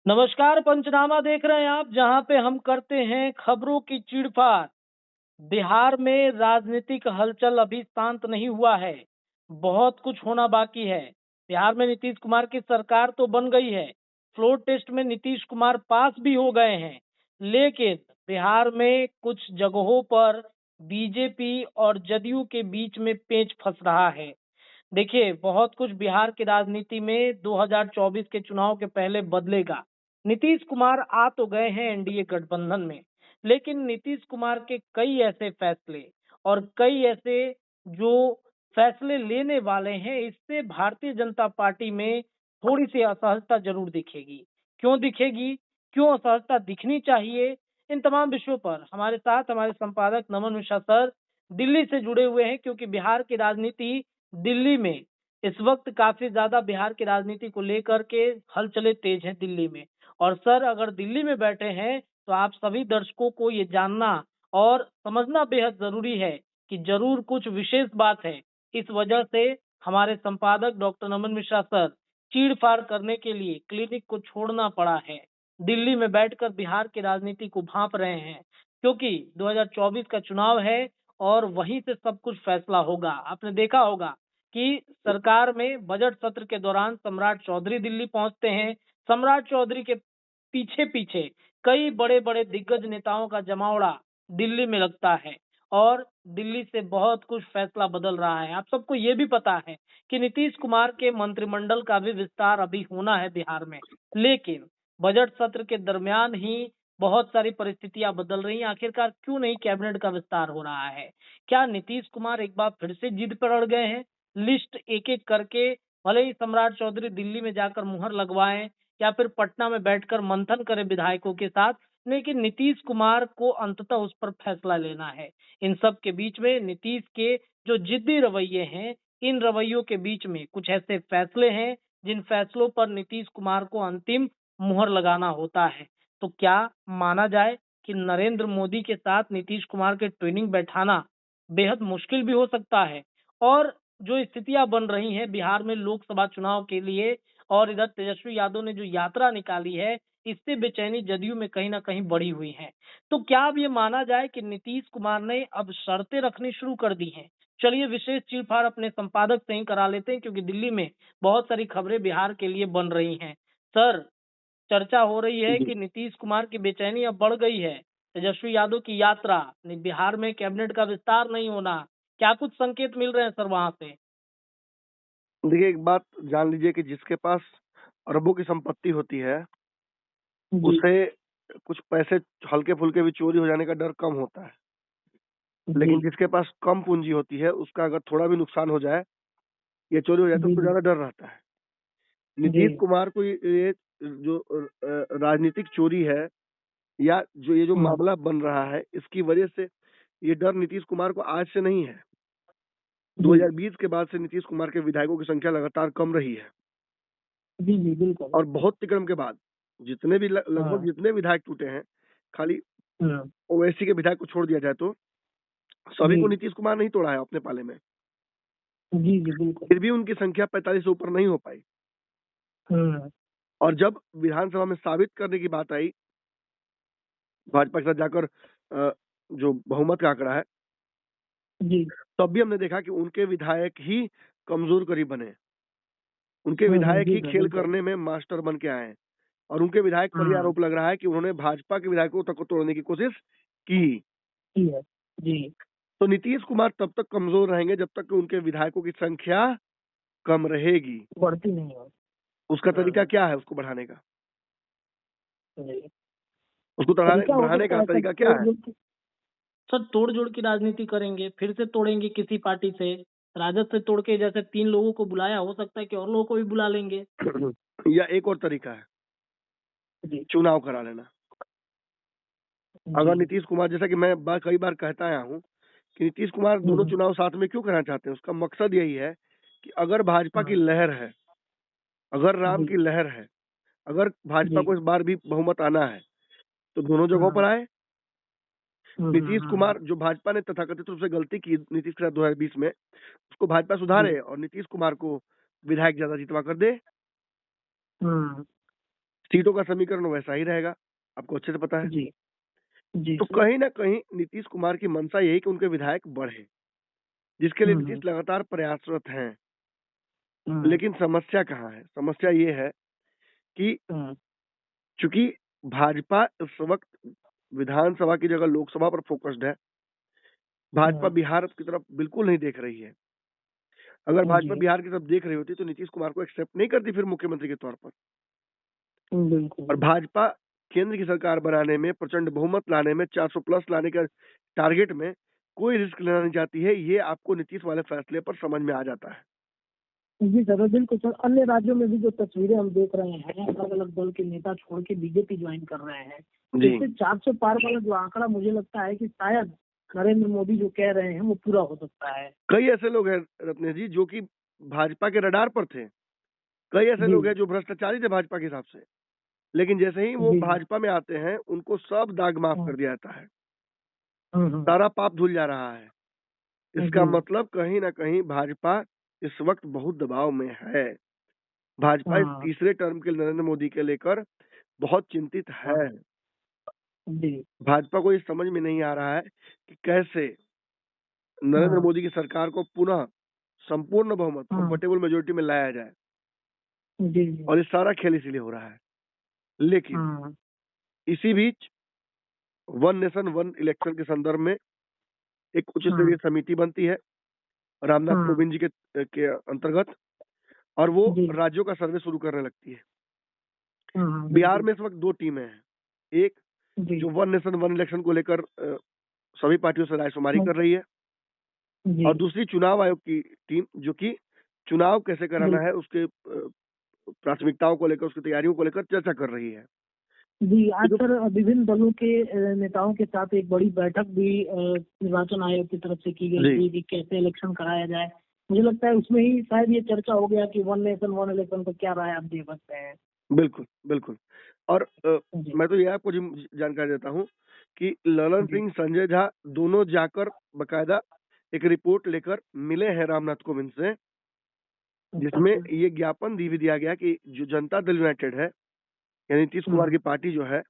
नमस्कार, पंचनामा देख रहे हैं आप, जहां पे हम करते हैं खबरों की चीड़-फाड़। बिहार में राजनीतिक हलचल अभी शांत नहीं हुआ है, बहुत कुछ होना बाकी है। बिहार में नीतीश कुमार की सरकार तो बन गई है, फ्लोर टेस्ट में नीतीश कुमार पास भी हो गए हैं, लेकिन बिहार में कुछ जगहों पर बीजेपी और जदयू के बीच में पेंच फंस रहा है। देखिए, बहुत कुछ बिहार की राजनीति में 2024 के चुनाव के पहले बदलेगा। नीतीश कुमार आ तो गए हैं एनडीए गठबंधन में, लेकिन नीतीश कुमार के कई ऐसे फैसले और कई ऐसे जो फैसले लेने वाले हैं, इससे भारतीय जनता पार्टी में थोड़ी सी असहजता जरूर दिखेगी। क्यों दिखेगी? क्यों असहजता दिखनी चाहिए? इन तमाम विषयों पर हमारे साथ हमारे संपादक नमन मिश्रा सर दिल्ली से जुड़े हुए हैं, क्योंकि बिहार की राजनीति दिल्ली में इस वक्त काफी ज्यादा बिहार की राजनीति को लेकर के हलचलें तेज हैं दिल्ली में। और सर अगर दिल्ली में बैठे हैं तो आप सभी दर्शकों को ये जानना और समझना बेहद जरूरी है कि जरूर कुछ विशेष बात है। इस वजह से हमारे संपादक डॉक्टर नमन मिश्रा सर चीड़-फाड़ करने के लिए क्लिनिक को छोड़ना पड़ा है। दिल्ली में बैठकर बिहार की राजनीति को भांप रहे हैं, क्योंकि 2024 का चुनाव है और वहीं से सब कुछ फैसला होगा। आपने देखा होगा कि सरकार में बजट सत्र के दौरान सम्राट चौधरी दिल्ली पहुंचते हैं। सम्राट चौधरी के पीछे-पीछे कई बड़े-बड़े दिग्गज नेताओं का जमावड़ा दिल्ली में लगता है और दिल्ली से बहुत कुछ फैसला बदल रहा है। आप सबको ये भी पता है कि नीतीश कुमार के मंत्रिमंडल का भी विस्तार अभी होना है बिहार में। लेकिन बजट सत्र के दरमियान ही बहुत सारी परिस्थितियां बदल रही हैं। आखिरकार क्यों नहीं कैबिनेट का विस्तार हो रहा है? क्या नीतीश कुमार एक बार फिर से जिद पर अड़ गए हैं? लिस्ट एक-एक करके भले ही सम्राट चौधरी दिल्ली में जाकर मुहर लगवाएं या फिर पटना में बैठकर मंथन करें विधायकों के साथ, लेकिन नीतीश कुमार को अंततः उस पर फैसला लेना है। इन सब के बीच में नीतीश के जो जिद्दी रवैये हैं, इन रवैयों के बीच में कुछ ऐसे फैसले हैं जिन फैसलों पर नीतीश कुमार को अंतिम मुहर लगाना होता है। तो क्या माना जाए कि नरेंद्र मोदी के साथ नीतीश कुमार के ट्रेनिंग बैठाना बेहद मुश्किल भी हो सकता है? और जो स्थितियां बन रही हैं बिहार में लोकसभा चुनाव के लिए और इधर तेजस्वी यादव ने जो यात्रा निकाली है, इससे बेचैनी जदयू में कहीं न कहीं बढ़ी हुई है। तो क्या अब ये माना जाए कि नीतीश कुमार ने अब शर्तें रखनी शुरू कर दी हैं? चलिए विशेष चीर-फाड़ अपने संपादक से ही करा लेते हैं, क्योंकि दिल्ली में बहुत सारी खबरें बिहार के लिए बन रही हैं। सर, चर्चा हो रही है जी। कि नीतीश कुमार की बेचैनी अब बढ़ गई है। तेजस्वी यादव की यात्रा, बिहार में कैबिनेट का विस्तार नहीं होना, क्या कुछ संकेत मिल रहे हैं सर वहाँ से? देखिए, एक बात जान लीजिए कि जिसके पास अरबों की संपत्ति होती है, जी, उसे कुछ पैसे हल्के-फुल्के भी चोरी हो जाने का डर कम होता है। जी, लेकिन जिसके पास कम पूँजी होती है, उसका अगर थोड़ा भी नुकसान हो जाए या चोरी हो जाए, तो जी, उसको जी, ज़्यादा डर रहता है। जी। नीतीश कुमार को ये जो राजनीतिक चोरी है या जो हुँ, मामला बन रहा है, इसकी वजह से ये डर नीतीश कुमार को आज से नहीं है। जी। 2020 के बाद से नीतीश कुमार के विधायकों की संख्या लगातार कम रही है जी, जी, बिल्कुल। और बहुत तिकड़म के बाद जितने भी लगभग हाँ, जितने विधायक टूटे हैं, खाली हुँ, ओवैसी के विधायक को छोड़ दिया जाए तो सभी जी। को नीतीश कुमार नहीं तोड़ा है अपने पाले में। जी, जी, बिल्कुल। फिर भी उनकी संख्या 45 से ऊपर नहीं हो पाई हुँ, और जब विधानसभा में साबित करने की बात आई, भाजपा के साथ जाकर जो बहुमत का आंकड़ा है, जी। तब भी हमने देखा कि उनके विधायक ही कमजोर करीब बने। उनके विधायक जी ही सर, खेल बिल्कुल। करने में मास्टर बन के आए हैं और उनके विधायक पर ये हुँ, आरोप लग रहा है कि उन्होंने भाजपा के विधायकों तक को तोड़ने की कोशिश की। जी है। जी, तो नीतीश कुमार तब तक कमजोर रहेंगे जब तक कि उनके विधायकों की संख्या कम रहेगी। बढ़ती नहीं है। उसका तरीका हुँ, क्या है उसको बढ़ाने का? जी। उसको तरीका हो बढ़ाने सकता का है सर तरीका क्या है? तोड़-जोड़ की सर तोड़-जोड़ की राजनीति करेंगे, फिर से तोड़ेंगे किसी पार्टी से। राजद से तोड़ के जैसे 3 लोगों को बुलाया, हो सकता है कि और लोगों को भी बुला लेंगे। या एक और तरीका है, जी, चुनाव करा लेना। जी। अगर नीतीश कुमार, जैसा कि मैं कई बार कहता आया हूँ कि नीतीश कुमार हुँ, दोनों हुँ, चुनाव साथ में क्यों कराना चाहते हैं, उसका मकसद यही है कि अगर भाजपा की हाँ, लहर है, अगर राम जी, की लहर है, अगर भाजपा को जी। इस बार भी बहुमत आना है, तो दोनों जगहों पर हाँ, आए। हुँ, हुँ, नीतीश हुँ, हुँ। कुमार, जो भाजपा ने तथाकथित रूप से गलती की नीतीश के साथ 2020 में, उसको भाजपा जी, सुधारे और नीतीश कुमार को विधायक ज्यादा जितवा कर दे। हुँ, सीटों का समीकरण वैसा ही रहेगा, आपको अच्छे से पता है। जी जी तो सर। कहीं ना कहीं नीतीश कुमार की मंशा यही कि उनके विधायक बढ़े, जिसके लिए नीतीश हम्म लगातार प्रयासरत हैं। हम्म लेकिन समस्या कहाँ है? समस्या ये है कि हम्म चूंकि भाजपा इस वक्त विधानसभा की जगह लोकसभा पर फोकस्ड है, भाजपा बिहार की तरफ बिल्कुल नहीं देख रही है। अगर भाजपा जी बिहार की तरफ देख रही होती तो नीतीश कुमार को एक्सेप्ट नहीं करती फिर मुख्यमंत्री के तौर पर। और बिल्कुल। भाजपा केंद्र की सरकार बनाने में, प्रचंड बहुमत लाने में, 400 प्लस लाने का टारगेट में कोई रिस्क लेना नहीं चाहती है। ये आपको नीतीश वाले फैसले पर समझ में आ जाता है। जी सर, बिल्कुल सर। अन्य राज्यों में भी जो तस्वीरें हम देख रहे हैं, अलग अलग दल के नेता छोड़ के बीजेपी ज्वाइन कर रहे हैं, तो जी, इससे 400 पार वाला जो आंकड़ा, मुझे लगता है कि शायद नरेंद्र मोदी जो कह रहे हैं वो पूरा हो सकता है। कई ऐसे लोग हैं रत्नेश जी जो कि भाजपा के रडार पर थे। कई ऐसे जी लोग हैं जो भ्रष्टाचारी थे भाजपा के हिसाब से, लेकिन जैसे ही वो जी जी। भाजपा में आते हैं उनको सब दाग माफ हम्म कर दिया जाता है, हम्म। सारा पाप धुल जा रहा है। इसका जी। मतलब कहीं ना कहीं भाजपा इस वक्त बहुत दबाव में है। भाजपा इस हाँ तीसरे टर्म के नरेंद्र मोदी के लेकर बहुत चिंतित हाँ। है। जी। भाजपा को ये समझ में नहीं आ रहा है कि कैसे नरेंद्र हाँ मोदी की सरकार को पुनः संपूर्ण बहुमत, हाँ। कंफर्टेबल मेजोरिटी में लाया जाए। जी जी। और ये सारा खेल इसीलिए हो रहा है। लेकिन हाँ इसी बीच वन नेशन वन इलेक्शन के संदर्भ में एक उच्च स्तरीय हाँ समिति बनती है रामनाथ हाँ। कोविंद जी के अंतर्गत, और वो जी। राज्यों का सर्वे शुरू करने लगती है। हाँ बिहार बिल्कुल। में इस वक्त दो टीमें हैं। एक जी जो वन नेशन वन इलेक्शन को लेकर सभी पार्टियों से रायशुमारी कर रही है, जी। और दूसरी चुनाव आयोग की टीम जो कि चुनाव कैसे कराना है बिल्कुल। उसके प्राथमिकताओं को लेकर, उसकी तैयारियों को लेकर चर्चा कर रही है। जी, ये आज जो सर विभिन्न दलों के नेताओं के साथ एक बड़ी बैठक भी निर्वाचन आयोग की तरफ से की गई जी, थी कि कैसे इलेक्शन कराया जाए। मुझे लगता है उसमें ही शायद ये चर्चा हो गया कि वन नेशन वन इलेक्शन पर क्या राय आप दे सकते हैं। बिल्कुल, बिल्कुल। और जी मैं तो ये आपको जानकारी देता हूँ कि ललन जी। सिंह, संजय झा दोनों जाकर बकायदा एक रिपोर्ट लेकर मिले हैं रामनाथ कोविंद से, अच्छा जिसमें अच्छा। ये ज्ञापन भी दिया गया कि जो जनता दल यूनाइटेड है, यानी नीतीश कुमार हम्म। की पार्टी जो है,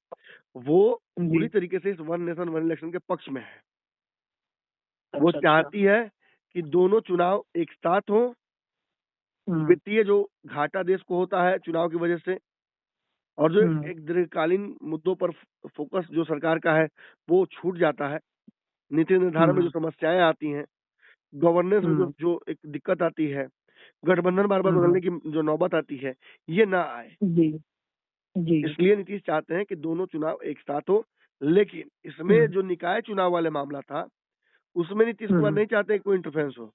वो पूरी जी। तरीके से इस वन नेशन वन इलेक्शन के पक्ष में है। वो अच्छा अच्छा। चाहती है कि दोनों चुनाव एक साथ हों, हम्म वित्तीय जो घाटा देश को होता है चुनाव की वजह से, और जो हम्म एक दीर्घकालीन मुद्दों पर फोकस जो सरकार का है वो छूट जाता है। नीति निर्धारण में जो हम्म समस्याएं आती हैं, गवर्नेंस में जो हम्म। जो एक दिक्कत आती है, गठबंधन बार बार हम्म। बदलने की जो नौबत आती है, ये ना आए। जी जी। इसलिए नीतीश चाहते हैं कि दोनों चुनाव एक साथ हो। लेकिन इसमें हम्म जो निकाय चुनाव वाले मामला था, उसमें नीतीश कुमार हम्म नहीं चाहते कि कोई इंटरफेरेंस हो।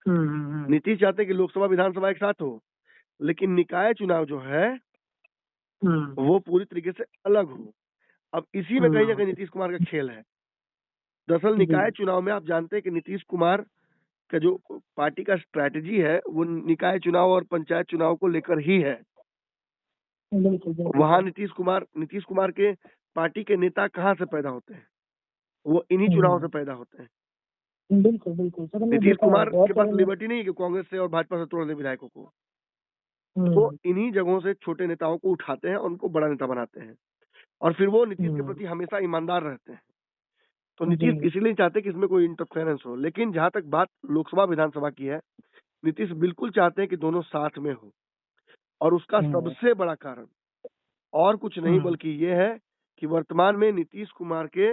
हम्म। नीतीश चाहते हैं कि लोकसभा विधानसभा एक साथ हो, लेकिन निकाय चुनाव जो है हम्म वो पूरी तरीके से अलग हो। अब इसी में कहीं ना कहीं नीतीश कुमार का खेल है। दरअसल जी। निकाय चुनाव में आप जानते हैं कि नीतीश कुमार का जो पार्टी का स्ट्रैटेजी है वो निकाय चुनाव और पंचायत चुनाव को लेकर ही है। बिल्कुल बिल्कुल वहां सर। नीतीश कुमार के पार्टी के नेता कहाँ से पैदा होते हैं? वो इन्हीं चुनाव से हम्म। पैदा होते हैं। बिल्कुल बिल्कुल सर, हमने नीतीश देखा है कुमार के बहुत पास सारे ने। लिबर्टी नहीं है कि कांग्रेस से और भाजपा से तोड़ दे विधायकों को। वो हम्म इन्हीं जगहों से छोटे नेताओं को उठाते हैं और उनको बड़ा नेता बनाते हैं, और फिर वो नीतीश के हम्म। प्रति हमेशा ईमानदार रहते हैं। तो जी। नीतीश इसीलिए नहीं चाहते कि इसमें कोई इंटरफेरेंस हो। लेकिन जहां तक बात लोकसभा विधानसभा की है, नीतीश बिल्कुल चाहते हैं कि दोनों साथ में हो। और उसका हम्म सबसे बड़ा कारण और कुछ नहीं हम्म बल्कि ये है कि वर्तमान में नीतीश कुमार के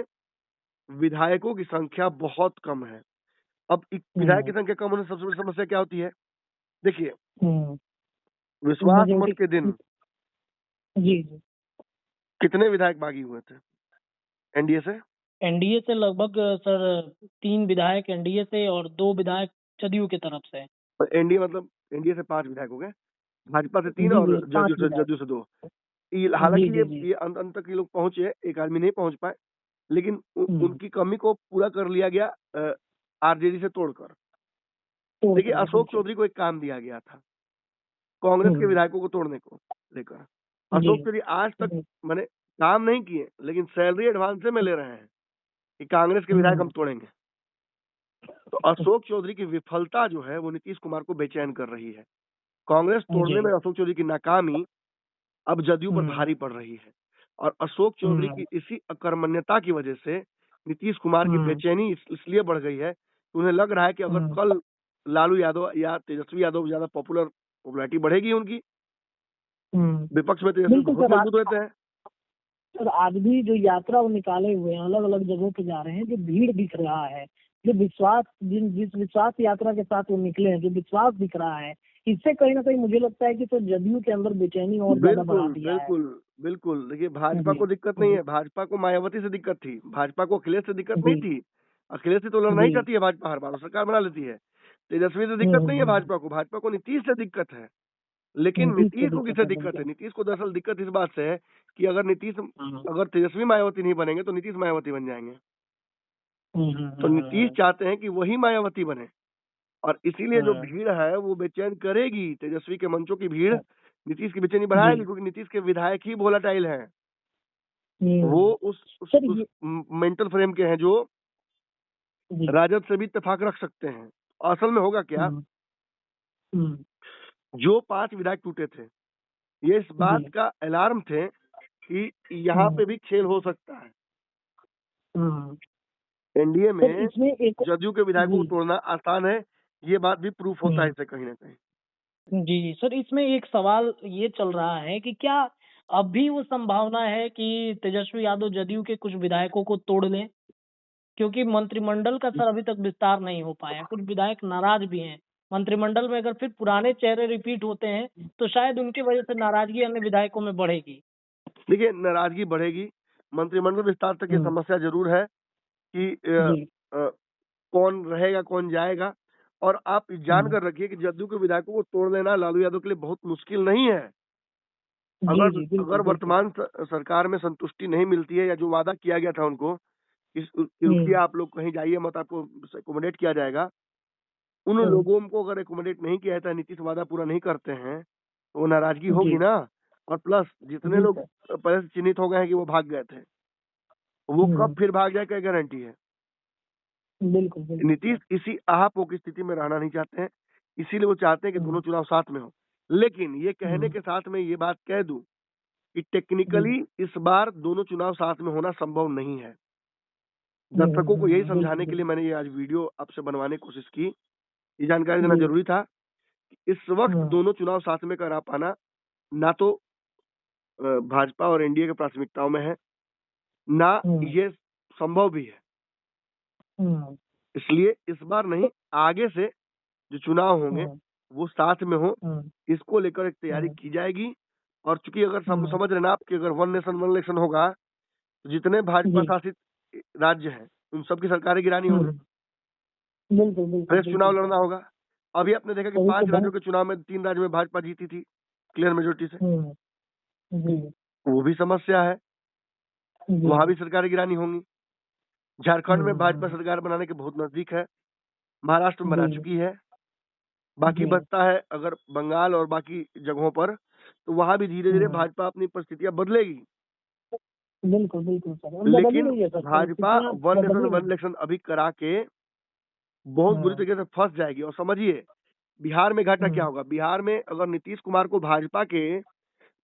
विधायकों की संख्या बहुत कम है। अब विधायक की हम्म संख्या कम होने से सबसे बड़ी समस्या क्या होती है? देखिए, हम्म। विश्वास मेजोरिटी। मत के दिन जी जी। कितने विधायक बागी हुए थे एनडीए से? एनडीए से लगभग सर 3 विधायक एनडीए से और 2 विधायक जदयू की तरफ से। एनडीए मतलब एनडीए से 5 विधायक हो गए, भाजपा से 3 जी और जी, 5 विधायक। जदयू से 2। जी हालांकि जी जी। ये अंत तक ये लोग पहुंचे, एक आदमी नहीं पहुंच पाए, लेकिन हम्म। उनकी कमी को पूरा कर लिया गया आरजेडी से तोड़कर। तोड़ देखिए, कर अशोक बिल्कुल। चौधरी को एक काम दिया गया था कांग्रेस के हम्म। विधायकों को तोड़ने को लेकर। जी अशोक चौधरी आज तक जी। मैंने काम नहीं किए, लेकिन सैलरी एडवांस में ले रहे हैं कि कांग्रेस के विधायक हम्म। हम तोड़ेंगे। तो अशोक चौधरी की विफलता जो है वो नीतीश कुमार को बेचैन कर रही है। कांग्रेस तोड़ने जी। में अशोक चौधरी की नाकामी अब जदयू पर भारी पड़ रही है। और अशोक चौधरी की इसी अकर्मण्यता की वजह से नीतीश कुमार की बेचैनी इसलिए बढ़ गई है कि उन्हें लग रहा है कि अगर कल लालू यादव या तेजस्वी यादव ज्यादा पॉपुलैरिटी बढ़ेगी उनकी, विपक्ष में तेजस्वी बिल्कुल बहुत सर। मजबूत रहते हैं। सर आज भी जो यात्रा वो निकाले हुए हैं, अलग अलग जगहों पे जा रहे हैं, जो भीड़ दिख रहा है, जो विश्वास, जिस विश्वास यात्रा के साथ वो निकले हैं, जो विश्वास दिख रहा है, इससे कहीं ना कहीं मुझे लगता है कि तो जदयू के अंदर बेचैनी और ज्यादा बढ़ा दिया है। बिल्कुल बिल्कुल। देखिए, भाजपा को दिक्कत नहीं है, भाजपा को मायावती से दिक्कत थी, भाजपा को अखिलेश से दिक्कत नहीं थी। अखिलेश से तो लड़ना ही चाहती है भाजपा, हर बार सरकार बना लेती है। तेजस्वी से दिक्कत नहीं है भाजपा को नीतीश से दिक्कत है। लेकिन नीतीश को किससे दिक्कत है? नीतीश को दरअसल दिक्कत इस बात से है कि अगर तेजस्वी मायावती नहीं बनेंगे तो नीतीश मायावती बन जाएंगे। तो नीतीश चाहते हैं कि वही मायावती बने, और इसीलिए जो भीड़ है वो बेचैन करेगी। तेजस्वी के मंचों की भीड़ नीतीश की बेचैनी बढ़ाएगी, क्योंकि नीतीश के विधायक ही वोलाटाइल हैं। वो उस मेंटल फ्रेम के हैं जो राजद से भी इत्तेफाक रख सकते हैं। असल में होगा क्या, जो 5 विधायक टूटे थे, ये इस बात का अलार्म थे कि यहाँ पे भी खेल हो सकता है। एनडीए में जदयू के विधायकों को तोड़ना आसान है, ये बात भी प्रूफ होता है इससे कहीं ना कहीं। जी सर, इसमें एक सवाल ये चल रहा है कि क्या अब भी वो संभावना है कि तेजस्वी यादव जदयू के कुछ विधायकों को तोड़ लें? क्योंकि मंत्रिमंडल का सर अभी तक विस्तार नहीं हो पाया, कुछ विधायक नाराज भी हैं। मंत्रिमंडल में अगर फिर पुराने चेहरे रिपीट होते हैं तो शायद उनकी वजह से नाराजगी अन्य विधायकों में बढ़ेगी। देखिए, नाराजगी बढ़ेगी, मंत्रिमंडल विस्तार तक ये समस्या जरूर है कि कौन रहेगा कौन जाएगा। और आप जानकर रखिए कि जदयू के विधायकों को तोड़ लेना लालू यादव के लिए बहुत मुश्किल नहीं है। अगर वर्तमान सरकार में संतुष्टि नहीं मिलती है, या जो वादा किया गया था उनको रुकिए आप लोग कहीं जाइए मत, आपको एकोमोडेट किया जाएगा, उन लोगों को अगर एकोमोडेट नहीं किया जाता, नीतीश वादा पूरा नहीं करते हैं, तो वो नाराजगी होगी ना। और प्लस जितने लोग पहले से चिन्हित हो गए हैं कि वो भाग गए थे, वो कब फिर भाग जाए क्या गारंटी है? बिल्कुल। नीतीश इसी आहापोह की स्थिति में रहना नहीं चाहते हैं, इसीलिए वो चाहते हैं कि दोनों चुनाव साथ में हो। लेकिन ये कहने के साथ में ये बात कह दूं कि टेक्निकली इस बार दोनों चुनाव साथ में होना संभव नहीं है। दर्शकों को यही समझाने के लिए मैंने ये आज वीडियो आपसे बनवाने की कोशिश की। ये जानकारी देना जरूरी था कि इस वक्त दोनों चुनाव साथ में करा पाना ना तो भाजपा और एनडीए की प्राथमिकताओं में है, ना ये संभव भी है। इसलिए इस बार नहीं, आगे से जो चुनाव होंगे वो साथ में हो, इसको लेकर एक तैयारी की जाएगी। और चूंकि अगर समझ रहे ना आप कि अगर वन नेशन वन इलेक्शन होगा तो जितने भाजपा शासित राज्य हैं उन सबकी सरकारें गिरानी होगी, फ्रेश चुनाव लड़ना होगा। अभी आपने देखा कि 5 राज्यों के चुनाव में 3 राज्यों में भाजपा जीती थी क्लियर मेजोरिटी से। वो भी समस्या है, वहां भी सरकारें गिरानी होंगी। झारखंड में भाजपा सरकार बनाने के बहुत नजदीक है, महाराष्ट्र में बना चुकी है, बाकी बचता है अगर बंगाल और बाकी जगहों पर, तो वहां भी धीरे धीरे भाजपा अपनी परिस्थितियां बदलेगी। बिल्कुल लेकिन Bhajpa one nation one election अभी करा के बहुत बुरी तरीके से फंस जाएगी। और समझिए बिहार में घाटा क्या होगा। बिहार में अगर नीतीश कुमार को भाजपा के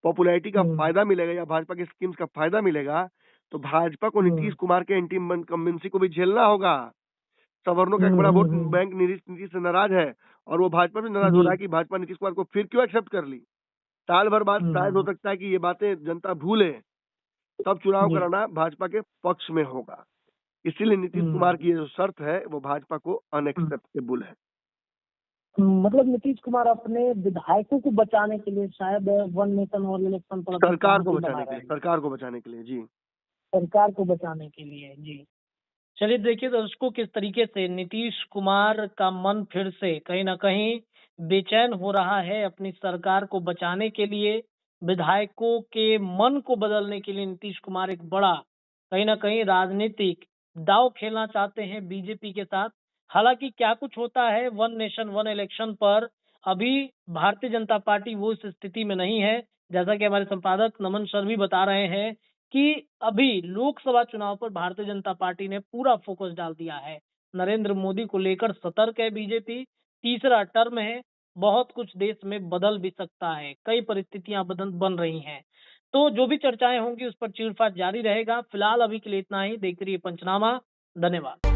पॉपुलैरिटी का फायदा मिलेगा या भाजपा के स्कीम्स का फायदा मिलेगा, तो भाजपा को नीतीश कुमार के एंटी इनकम्बेंसी को भी झेलना होगा। सवर्णों का एक बड़ा वोट बैंक नीतीश से नाराज है, और वो भाजपा भी नाराज हो रहा है कि भाजपा नीतीश कुमार को फिर क्यों एक्सेप्ट कर ली। साल भर बाद शायद हो सकता है कि ये बातें जनता भूले, तब चुनाव कराना भाजपा के पक्ष में होगा। इसीलिए नीतीश कुमार की जो शर्त है वो भाजपा को अनएक्सेप्टेबल है। मतलब नीतीश कुमार अपने विधायकों को बचाने के लिए शायद वन नेशन वन इलेक्शन पर सरकार को बचाने के लिए जी, सरकार को बचाने के लिए जी। चलिए देखिए दर्शकों, किस तरीके से नीतीश कुमार का मन फिर से कहीं ना कहीं बेचैन हो रहा है अपनी सरकार को बचाने के लिए। विधायकों के मन को बदलने के लिए नीतीश कुमार एक बड़ा कहीं ना कहीं राजनीतिक दांव खेलना चाहते हैं बीजेपी के साथ। हालांकि क्या कुछ होता है वन नेशन वन इलेक्शन पर, अभी भारतीय जनता पार्टी वो इस स्थिति में नहीं है। जैसा कि हमारे संपादक नमन सर भी बता रहे हैं कि अभी लोकसभा चुनाव पर भारतीय जनता पार्टी ने पूरा फोकस डाल दिया है। नरेंद्र मोदी को लेकर सतर्क है बीजेपी, तीसरा टर्म है, बहुत कुछ देश में बदल भी सकता है, कई परिस्थितियां बन रही हैं। तो जो भी चर्चाएं होंगी उस पर चीरफाड़ जारी रहेगा। फिलहाल अभी के लिए इतना ही। देखते रहिए पंचनामा। धन्यवाद।